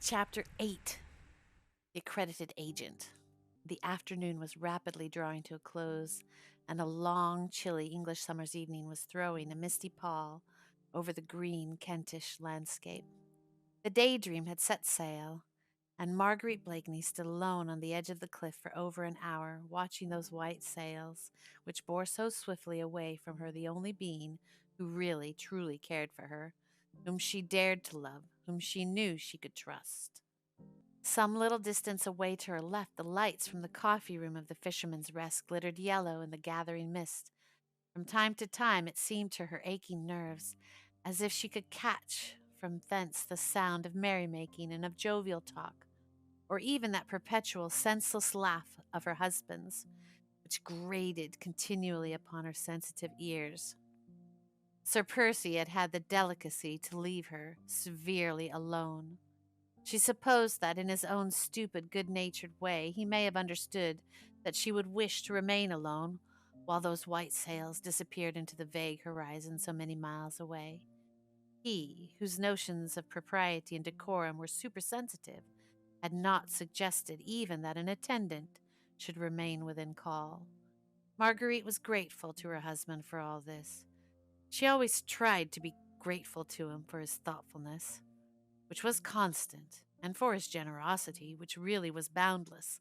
Chapter 8. The Accredited Agent. The afternoon was rapidly drawing to a close, and a long, chilly English summer's evening was throwing a misty pall over the green Kentish landscape. The Daydream had set sail, and Marguerite Blakeney stood alone on the edge of the cliff for over an hour, watching those white sails, which bore so swiftly away from her the only being who really, truly cared for her, whom she dared to love, whom she knew she could trust. Some little distance away to her left, the lights from the coffee room of the Fisherman's Rest glittered yellow in the gathering mist. From time to time, it seemed to her aching nerves as if she could catch from thence the sound of merrymaking and of jovial talk, or even that perpetual senseless laugh of her husband's, which grated continually upon her sensitive ears. Sir Percy had had the delicacy to leave her severely alone. She supposed that, in his own stupid, good-natured way, he may have understood that she would wish to remain alone while those white sails disappeared into the vague horizon so many miles away. He, whose notions of propriety and decorum were supersensitive, had not suggested even that an attendant should remain within call. Marguerite was grateful to her husband for all this. She always tried to be grateful to him for his thoughtfulness, which was constant, and for his generosity, which really was boundless.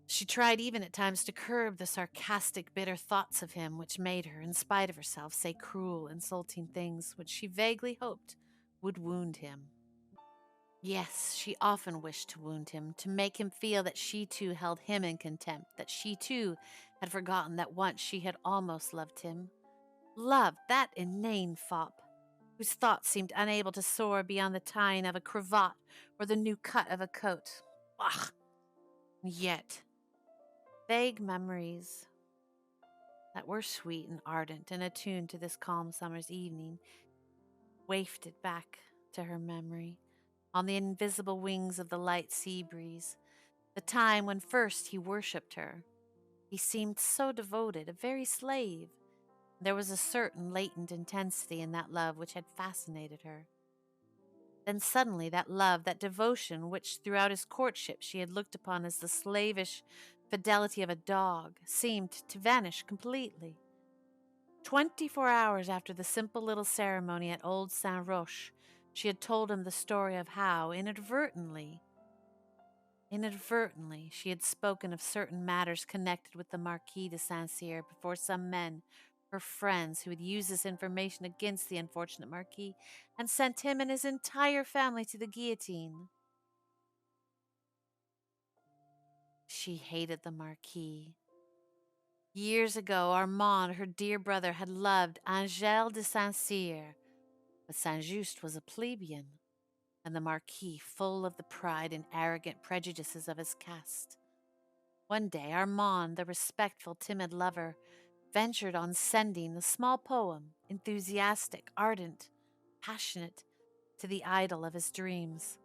She tried even at times to curb the sarcastic, bitter thoughts of him which made her, in spite of herself, say cruel, insulting things which she vaguely hoped would wound him. Yes, she often wished to wound him, to make him feel that she too held him in contempt, that she too had forgotten that once she had almost loved him. Loved that inane fop, whose thoughts seemed unable to soar beyond the tying of a cravat or the new cut of a coat. Ugh! Yet, vague memories that were sweet and ardent and attuned to this calm summer's evening wafted back to her memory on the invisible wings of the light sea breeze, the time when first he worshipped her. He seemed so devoted, a very slave. There was a certain latent intensity in that love which had fascinated her. Then suddenly that love, that devotion which throughout his courtship she had looked upon as the slavish fidelity of a dog, seemed to vanish completely. 24 hours after the simple little ceremony at old Saint Roch, she had told him the story of how, inadvertently, she had spoken of certain matters connected with the Marquis de Saint-Cyr before some men, her friends, who had used this information against the unfortunate Marquis and sent him and his entire family to the guillotine. She hated the Marquis. Years ago, Armand, her dear brother, had loved Angèle de Saint-Cyr, but Saint-Just was a plebeian, and the Marquis full of the pride and arrogant prejudices of his caste. One day, Armand, the respectful, timid lover, ventured on sending a small poem, enthusiastic, ardent, passionate, to the idol of his dreams.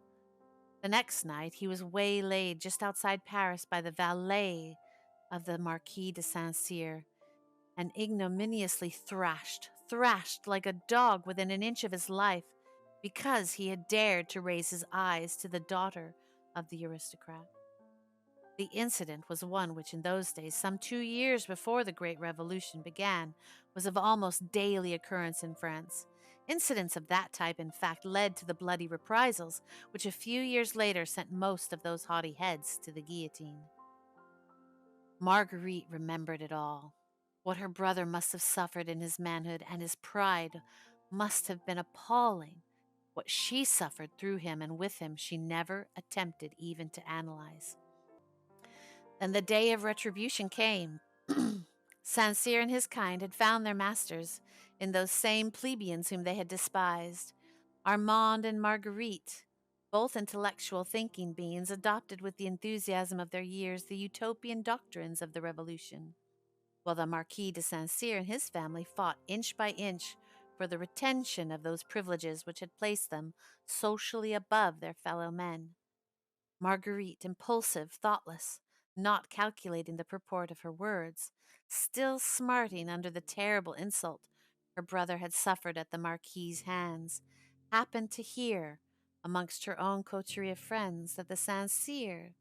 The next night, he was waylaid just outside Paris by the valet of the Marquis de Saint-Cyr, and ignominiously thrashed like a dog within an inch of his life, because he had dared to raise his eyes to the daughter of the aristocrat. The incident was one which in those days, some 2 years before the Great Revolution began, was of almost daily occurrence in France. Incidents of that type, in fact, led to the bloody reprisals, which a few years later sent most of those haughty heads to the guillotine. Marguerite remembered it all. What her brother must have suffered in his manhood, and his pride must have been appalling. What she suffered through him and with him she never attempted even to analyze. Then the day of retribution came. Saint-Cyr and his kind had found their masters in those same plebeians whom they had despised. Armand and Marguerite, both intellectual thinking beings, adopted with the enthusiasm of their years the utopian doctrines of the Revolution, while the Marquis de Saint-Cyr and his family fought inch by inch for the retention of those privileges which had placed them socially above their fellow men. Marguerite, impulsive, thoughtless, not calculating the purport of her words, still smarting under the terrible insult her brother had suffered at the Marquis's hands, happened to hear, amongst her own coterie of friends that the Saint Cyr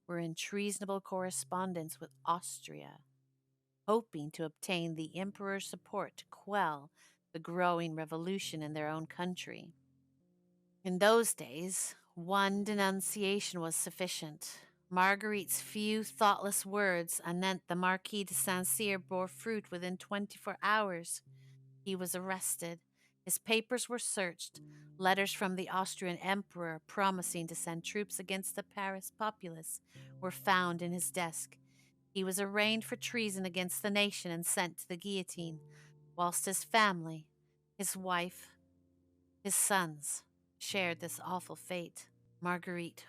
were in treasonable correspondence with Austria, hoping to obtain the emperor's support to quell the growing revolution in their own country. In those days, one denunciation was sufficient. Marguerite's few thoughtless words anent the Marquis de Saint Cyr bore fruit within 24 hours. He was arrested. His papers were searched. Letters from the Austrian emperor promising to send troops against the Paris populace were found in his desk. He was arraigned for treason against the nation and sent to the guillotine, whilst his family, his wife, his sons, shared this awful fate. Marguerite,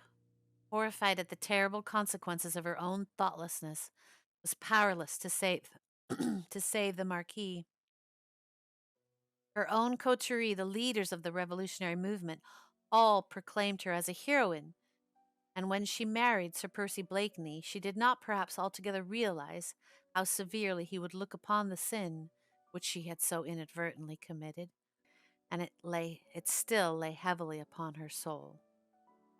horrified at the terrible consequences of her own thoughtlessness, was powerless to save to save the Marquis. Her own coterie, the leaders of the revolutionary movement, all proclaimed her as a heroine, and when she married Sir Percy Blakeney, she did not perhaps altogether realize how severely he would look upon the sin which she had so inadvertently committed, and it still lay heavily upon her soul.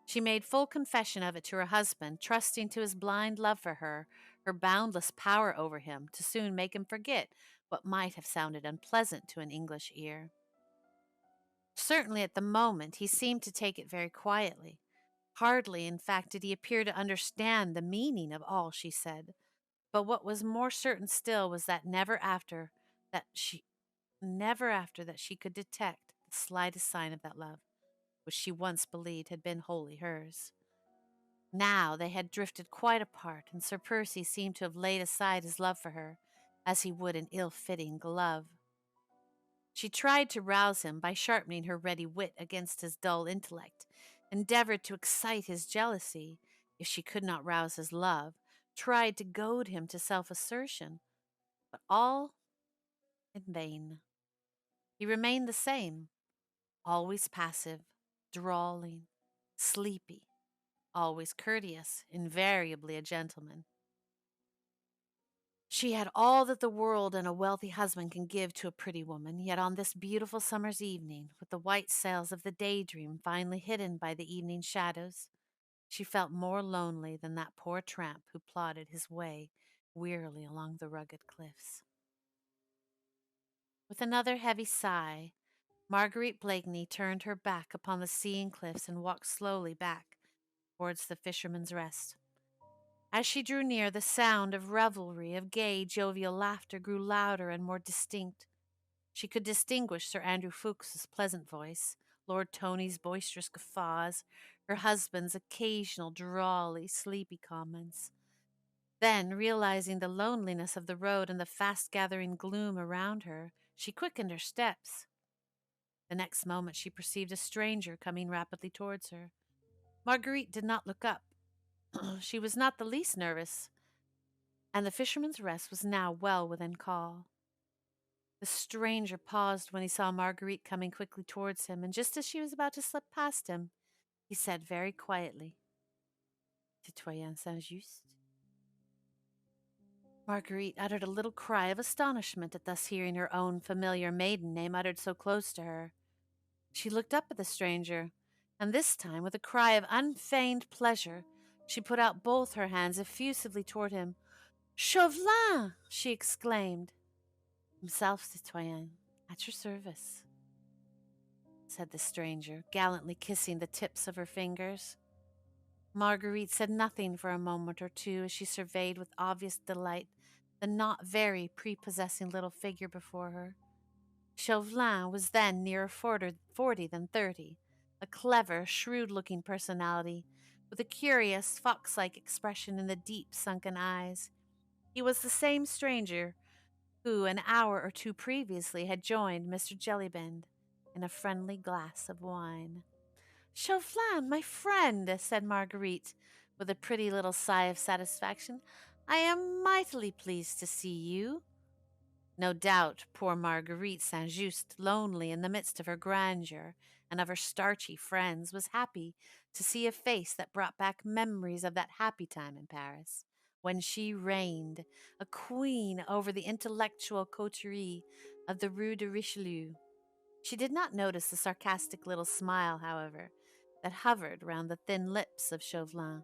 She made full confession of it to her husband, trusting to his blind love for her, her boundless power over him, to soon make him forget what might have sounded unpleasant to an English ear. Certainly at the moment he seemed to take it very quietly. Hardly, in fact, did he appear to understand the meaning of all she said. But what was more certain still was that never after that she could detect the slightest sign of that love which she once believed had been wholly hers. Now they had drifted quite apart, and Sir Percy seemed to have laid aside his love for her, as he would an ill-fitting glove. She tried to rouse him by sharpening her ready wit against his dull intellect, endeavored to excite his jealousy, if she could not rouse his love, tried to goad him to self-assertion, but all in vain. He remained the same, always passive, drawling, sleepy, always courteous, invariably a gentleman. She had all that the world and a wealthy husband can give to a pretty woman, yet on this beautiful summer's evening, with the white sails of the Daydream finely hidden by the evening shadows, she felt more lonely than that poor tramp who plodded his way wearily along the rugged cliffs. With another heavy sigh, Marguerite Blakeney turned her back upon the sea and cliffs and walked slowly back towards the Fisherman's Rest. As she drew near, the sound of revelry, of gay, jovial laughter grew louder and more distinct. She could distinguish Sir Andrew Ffoulkes's pleasant voice, Lord Tony's boisterous guffaws, her husband's occasional drawly, sleepy comments. Then, realizing the loneliness of the road and the fast-gathering gloom around her, she quickened her steps. The next moment she perceived a stranger coming rapidly towards her. Marguerite did not look up. She was not the least nervous, and the Fisherman's Rest was now well within call. The stranger paused when he saw Marguerite coming quickly towards him, and just as she was about to slip past him, he said very quietly, "Citoyen Saint-Just." Marguerite uttered a little cry of astonishment at thus hearing her own familiar maiden name uttered so close to her. She looked up at the stranger, and this time, with a cry of unfeigned pleasure, she put out both her hands effusively toward him. "Chauvelin!" she exclaimed. "Himself, citoyen, at your service," said the stranger, gallantly kissing the tips of her fingers. Marguerite said nothing for a moment or two as she surveyed with obvious delight the not very prepossessing little figure before her. Chauvelin was then nearer 40 than 30, a clever, shrewd-looking personality, with a curious, fox-like expression in the deep, sunken eyes. He was the same stranger who, an hour or two previously, had joined Mr. Jellybend in a friendly glass of wine. "Chauvelin, my friend," said Marguerite, with a pretty little sigh of satisfaction, "I am mightily pleased to see you." No doubt poor Marguerite Saint-Just, lonely in the midst of her grandeur and of her starchy friends, was happy to see a face that brought back memories of that happy time in Paris, when she reigned, a queen over the intellectual coterie of the Rue de Richelieu. She did not notice the sarcastic little smile, however, that hovered round the thin lips of Chauvelin.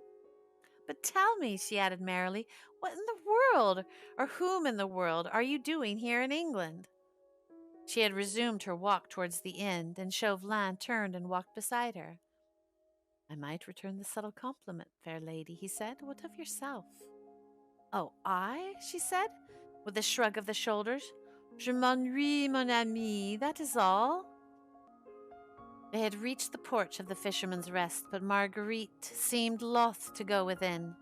But tell me, she added merrily, what in the world, or whom in the world, are you doing here in England? She had resumed her walk towards the inn, and Chauvelin turned and walked beside her. I might return the subtle compliment, fair lady, he said. What of yourself? Oh, I? She said, with a shrug of the shoulders. Je m'ennuie, mon ami, that is all. They had reached the porch of the Fisherman's Rest, but Marguerite seemed loth to go within.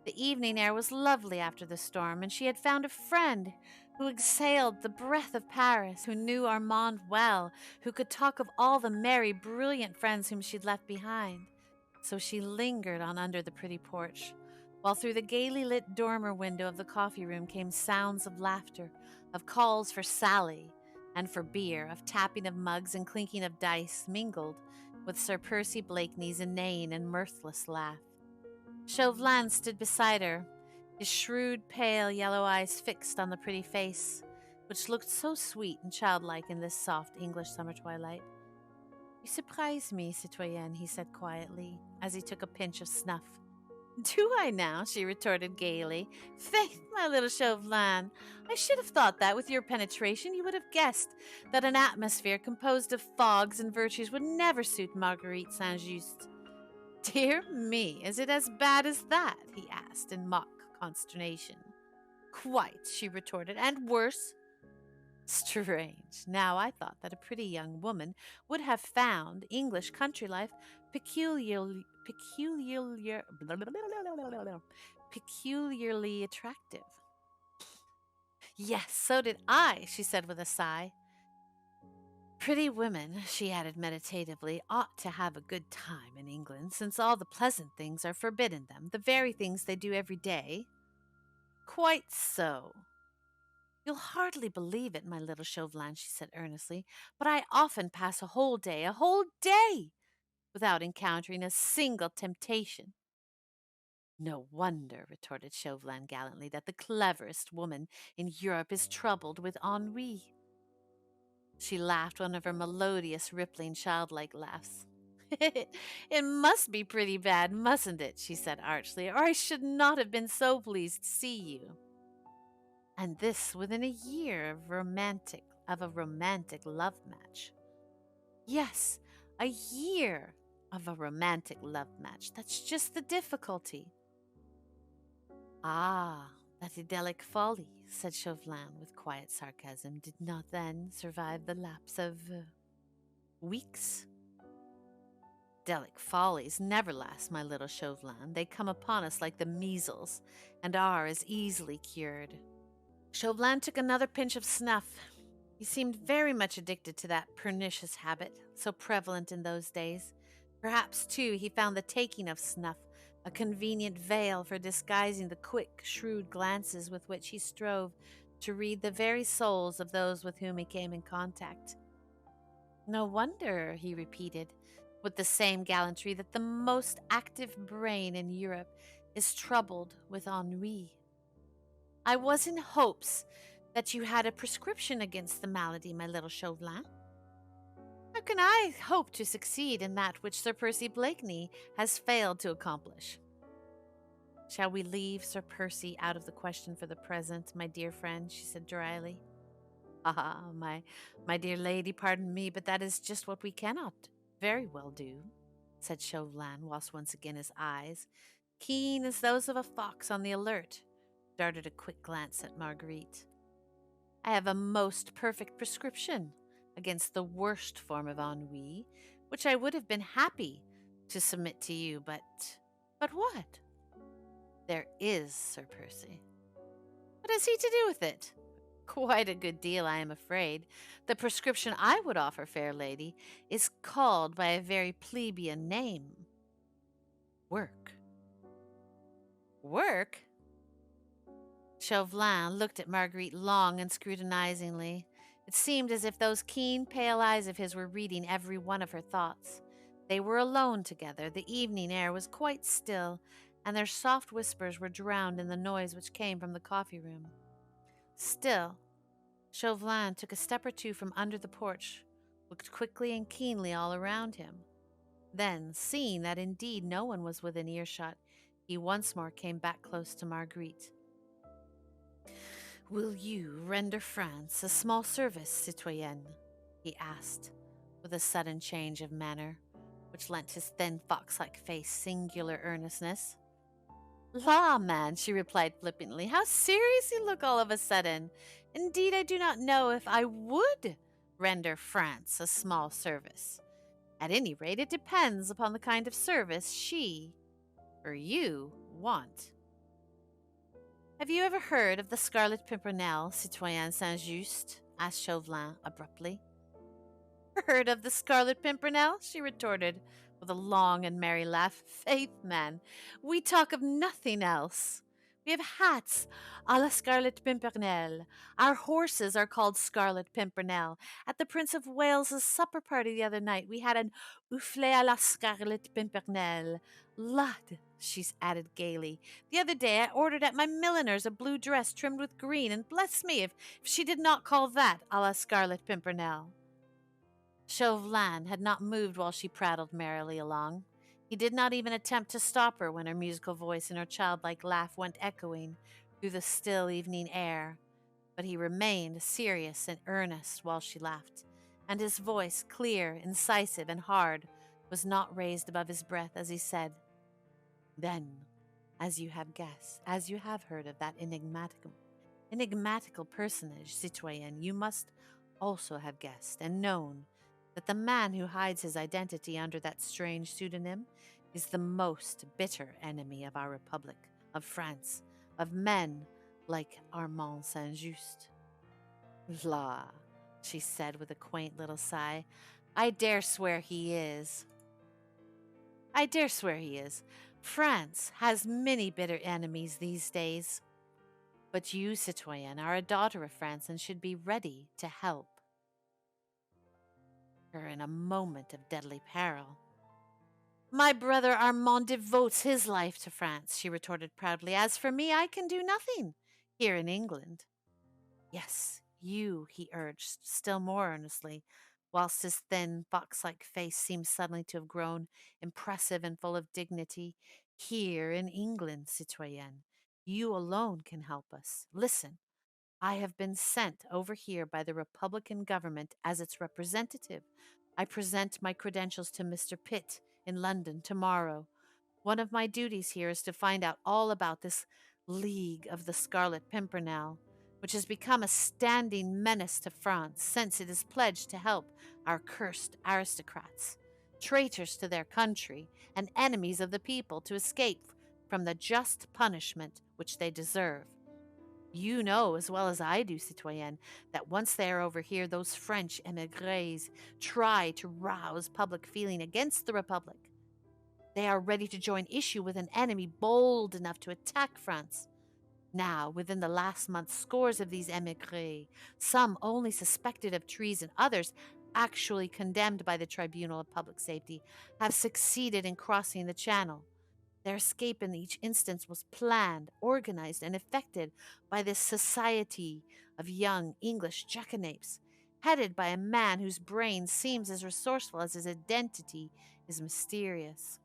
The evening air was lovely after the storm, and she had found a friend who exhaled the breath of Paris, who knew Armand well, who could talk of all the merry, brilliant friends whom she'd left behind. So she lingered on under the pretty porch, while through the gaily lit dormer window of the coffee room came sounds of laughter, of calls for Sally and for beer, of tapping of mugs and clinking of dice, mingled with Sir Percy Blakeney's inane and mirthless laugh. Chauvelin stood beside her, his shrewd, pale yellow eyes fixed on the pretty face, which looked so sweet and childlike in this soft English summer twilight. You surprise me, citoyenne, he said quietly, as he took a pinch of snuff. Do I now? She retorted gaily. Faith, my little Chauvelin, I should have thought that with your penetration you would have guessed that an atmosphere composed of fogs and virtues would never suit Marguerite Saint-Just. Dear me, is it as bad as that? He asked in mock consternation. Quite, she retorted, and worse. Strange. Now I thought that a pretty young woman would have found English country life peculiarly attractive. Yes, so did I, she said with a sigh. Pretty women, she added meditatively, ought to have a good time in England, since all the pleasant things are forbidden them, the very things they do every day. Quite so. You'll hardly believe it, my little Chauvelin, she said earnestly, but I often pass a whole day, without encountering a single temptation. No wonder, retorted Chauvelin gallantly, that the cleverest woman in Europe is troubled with ennui. She laughed one of her melodious, rippling, childlike laughs. It must be pretty bad, mustn't it? She said archly, or I should not have been so pleased to see you. And this within a year of a romantic love match. Yes, a year of a romantic love match. That's just the difficulty. Ah, that idyllic folly, said Chauvelin with quiet sarcasm, did not then survive the lapse of weeks? Idyllic follies never last, my little Chauvelin. They come upon us like the measles, and are as easily cured. Chauvelin took another pinch of snuff. He seemed very much addicted to that pernicious habit, so prevalent in those days. Perhaps, too, he found the taking of snuff a convenient veil for disguising the quick, shrewd glances with which he strove to read the very souls of those with whom he came in contact. No wonder, he repeated, with the same gallantry, that the most active brain in Europe is troubled with ennui. I was in hopes that you had a prescription against the malady, my little Chauvelin. How can I hope to succeed in that which Sir Percy Blakeney has failed to accomplish? Shall we leave Sir Percy out of the question for the present, my dear friend? She said dryly. Ah, my dear lady, pardon me, but that is just what we cannot very well do, said Chauvelin, whilst once again his eyes, keen as those of a fox on the alert, darted a quick glance at Marguerite. I have a most perfect prescription against the worst form of ennui, which I would have been happy to submit to you, but what? There is, Sir Percy. What has he to do with it? Quite a good deal, I am afraid. The prescription I would offer, fair lady, is called by a very plebeian name. Work. Work? Chauvelin looked at Marguerite long and scrutinizingly. It seemed as if those keen, pale eyes of his were reading every one of her thoughts. They were alone together. The evening air was quite still, and their soft whispers were drowned in the noise which came from the coffee room. Still, Chauvelin took a step or two from under the porch, looked quickly and keenly all around him. Then, seeing that indeed no one was within earshot, he once more came back close to Marguerite. Will you render France a small service, citoyenne? He asked, with a sudden change of manner, which lent his thin fox-like face singular earnestness. La, man, she replied flippantly, how serious you look all of a sudden. Indeed, I do not know if I would render France a small service. At any rate, it depends upon the kind of service she, or you, want. Have you ever heard of the Scarlet Pimpernel, Citoyen Saint-Just? Asked Chauvelin abruptly. Heard of the Scarlet Pimpernel? She retorted with a long and merry laugh. Faith, man, we talk of nothing else. We have hats à la Scarlet Pimpernel. Our horses are called Scarlet Pimpernel. At the Prince of Wales's supper party the other night, we had an oufflé à la Scarlet Pimpernel. Lud, she added gaily. The other day I ordered at my milliner's a blue dress trimmed with green, and bless me if she did not call that à la Scarlet Pimpernel. Chauvelin had not moved while she prattled merrily along. He did not even attempt to stop her when her musical voice and her childlike laugh went echoing through the still evening air, but he remained serious and earnest while she laughed, and his voice, clear, incisive, and hard, was not raised above his breath as he said, Then, as you have guessed, as you have heard of that enigmatical personage, citoyenne, you must also have guessed and known that the man who hides his identity under that strange pseudonym is the most bitter enemy of our republic, of France, of men like Armand Saint-Just. La, she said with a quaint little sigh, I dare swear he is. I dare swear he is. France has many bitter enemies these days. But you, citoyenne, are a daughter of France and should be ready to help her in a moment of deadly peril. My brother Armand devotes his life to France, she retorted proudly. As for me, I can do nothing here in England. Yes, you, he urged, still more earnestly, whilst his thin, fox-like face seemed suddenly to have grown impressive and full of dignity. Here in England, citoyenne, you alone can help us. Listen. I have been sent over here by the Republican government as its representative. I present my credentials to Mr. Pitt in London tomorrow. One of my duties here is to find out all about this League of the Scarlet Pimpernel, which has become a standing menace to France since it is pledged to help our cursed aristocrats, traitors to their country and enemies of the people, to escape from the just punishment which they deserve. You know as well as I do, citoyenne, that once they are over here, those French émigrés try to rouse public feeling against the Republic. They are ready to join issue with an enemy bold enough to attack France. Now, within the last month, scores of these émigrés, some only suspected of treason, others actually condemned by the Tribunal of Public Safety, have succeeded in crossing the Channel. Their escape in each instance was planned, organized, and effected by this society of young English jackanapes, headed by a man whose brain seems as resourceful as his identity is mysterious.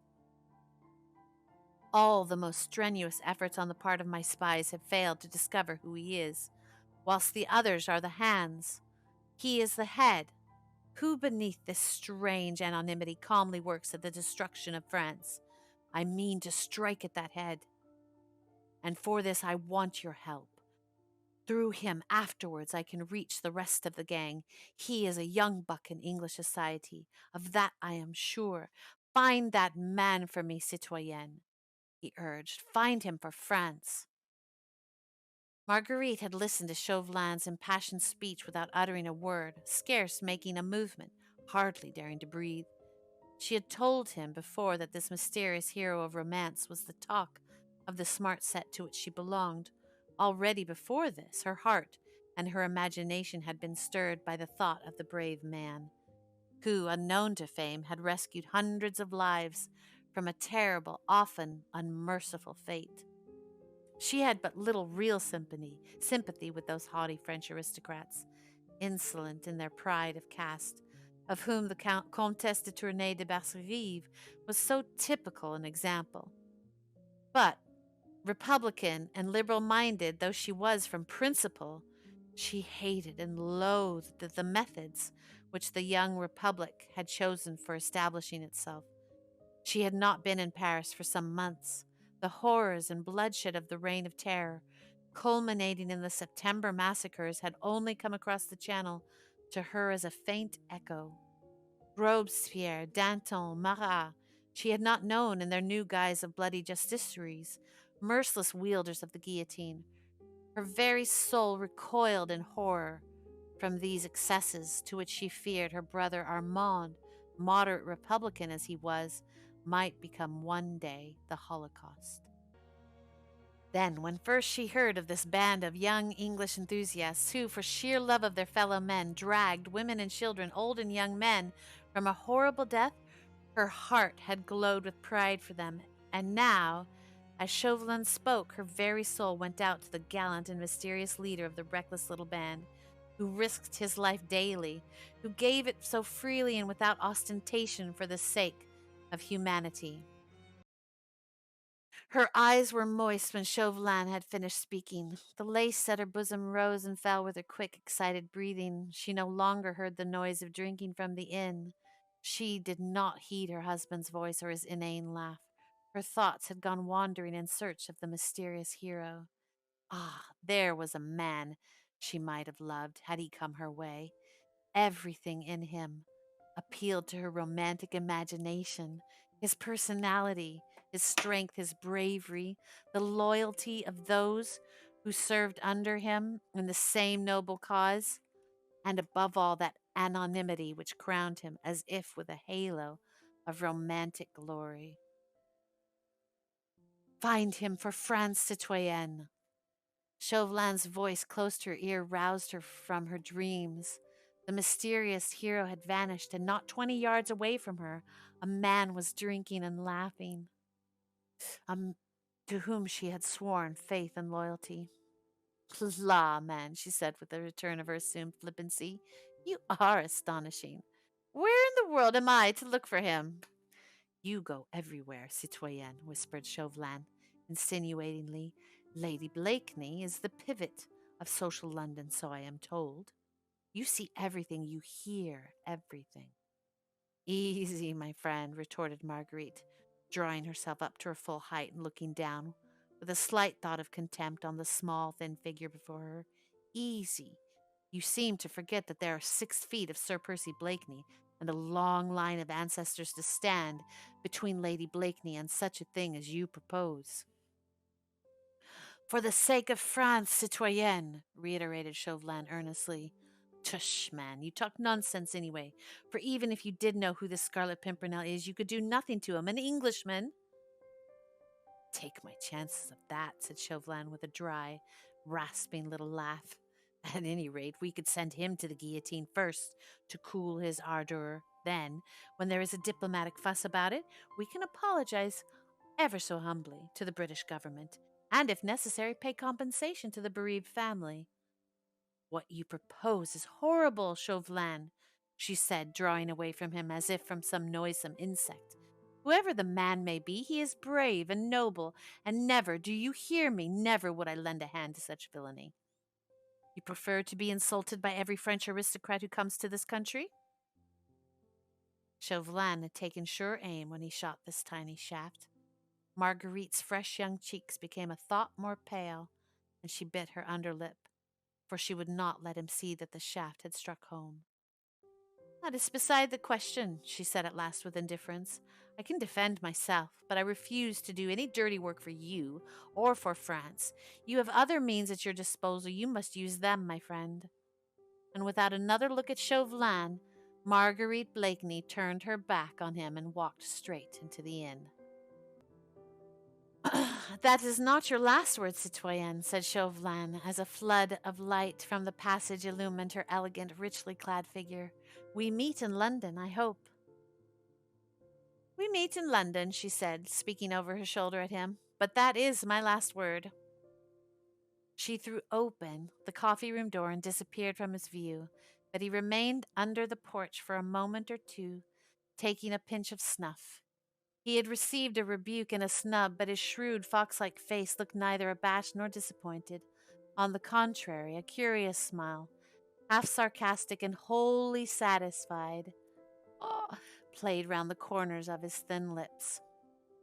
All the most strenuous efforts on the part of my spies have failed to discover who he is, whilst the others are the hands. He is the head. Who beneath this strange anonymity calmly works at the destruction of France? I mean to strike at that head. And for this I want your help. Through him afterwards I can reach the rest of the gang. He is a young buck in English society. Of that I am sure. Find that man for me, citoyenne, he urged. Find him for France. Marguerite had listened to Chauvelin's impassioned speech without uttering a word, scarce making a movement, hardly daring to breathe. She had told him before that this mysterious hero of romance was the talk of the smart set to which she belonged. Already before this, her heart and her imagination had been stirred by the thought of the brave man, who, unknown to fame, had rescued hundreds of lives from a terrible, often unmerciful fate. She had but little real sympathy with those haughty French aristocrats, insolent in their pride of caste, of whom the Comtesse de Tournay de Basserive was so typical an example. But Republican and liberal minded though she was from principle, she hated and loathed the methods which the young republic had chosen for establishing itself. She had not been in Paris for some months. The horrors and bloodshed of the Reign of Terror, culminating in the September massacres, had only come across the Channel to her as a faint echo. Robespierre, Danton, Marat, she had not known in their new guise of bloody justiciaries, merciless wielders of the guillotine. Her very soul recoiled in horror from these excesses to which she feared her brother Armand, moderate Republican as he was, might become one day the Holocaust. Then, when first she heard of this band of young English enthusiasts who, for sheer love of their fellow men, dragged women and children, old and young men, from a horrible death, her heart had glowed with pride for them. And now, as Chauvelin spoke, her very soul went out to the gallant and mysterious leader of the reckless little band, who risked his life daily, who gave it so freely and without ostentation for the sake of humanity. Her eyes were moist when Chauvelin had finished speaking. The lace at her bosom rose and fell with her quick, excited breathing. She no longer heard the noise of drinking from the inn. She did not heed her husband's voice or his inane laugh. Her thoughts had gone wandering in search of the mysterious hero. Ah, there was a man she might have loved had he come her way. Everything in him appealed to her romantic imagination, his personality, his strength, his bravery, the loyalty of those who served under him in the same noble cause, and above all, that anonymity which crowned him as if with a halo of romantic glory. Find him for France, citoyenne. Chauvelin's voice close to her ear roused her from her dreams. The mysterious hero had vanished, and not 20 yards away from her, a man was drinking and laughing, um, to whom she had sworn faith and loyalty. La, man, she said with a return of her assumed flippancy, you are astonishing. Where in the world am I to look for him? You go everywhere, citoyenne, whispered Chauvelin insinuatingly. Lady Blakeney is the pivot of social London, so I am told. You see everything, you hear everything. Easy, my friend, retorted Marguerite, drawing herself up to her full height and looking down, with a slight thought of contempt on the small, thin figure before her. Easy. You seem to forget that there are 6 feet of Sir Percy Blakeney and a long line of ancestors to stand between Lady Blakeney and such a thing as you propose. For the sake of France, citoyenne, reiterated Chauvelin earnestly. Tush, man, you talk nonsense anyway, for even if you did know who the Scarlet Pimpernel is, you could do nothing to him, an Englishman. Take my chances of that, said Chauvelin with a dry, rasping little laugh. At any rate, we could send him to the guillotine first to cool his ardor. Then, when there is a diplomatic fuss about it, we can apologize ever so humbly to the British government, and if necessary, pay compensation to the bereaved family. What you propose is horrible, Chauvelin, she said, drawing away from him as if from some noisome insect. Whoever the man may be, he is brave and noble, and never, do you hear me, never would I lend a hand to such villainy. You prefer to be insulted by every French aristocrat who comes to this country? Chauvelin had taken sure aim when he shot this tiny shaft. Marguerite's fresh young cheeks became a thought more pale, and she bit her under lip, for she would not let him see that the shaft had struck home. That is beside the question, she said at last with indifference. I can defend myself, but I refuse to do any dirty work for you or for France. You have other means at your disposal. You must use them, my friend. And without another look at Chauvelin, Marguerite Blakeney turned her back on him and walked straight into the inn. That is not your last word, citoyenne, said Chauvelin, as a flood of light from the passage illumined her elegant, richly clad figure. We meet in London, I hope. We meet in London, she said, speaking over her shoulder at him, but that is my last word. She threw open the coffee room door and disappeared from his view. but he remained under the porch for a moment or two, taking a pinch of snuff. He had received a rebuke and a snub, but his shrewd, fox-like face looked neither abashed nor disappointed. On the contrary, a curious smile, half sarcastic and wholly satisfied, played round the corners of his thin lips.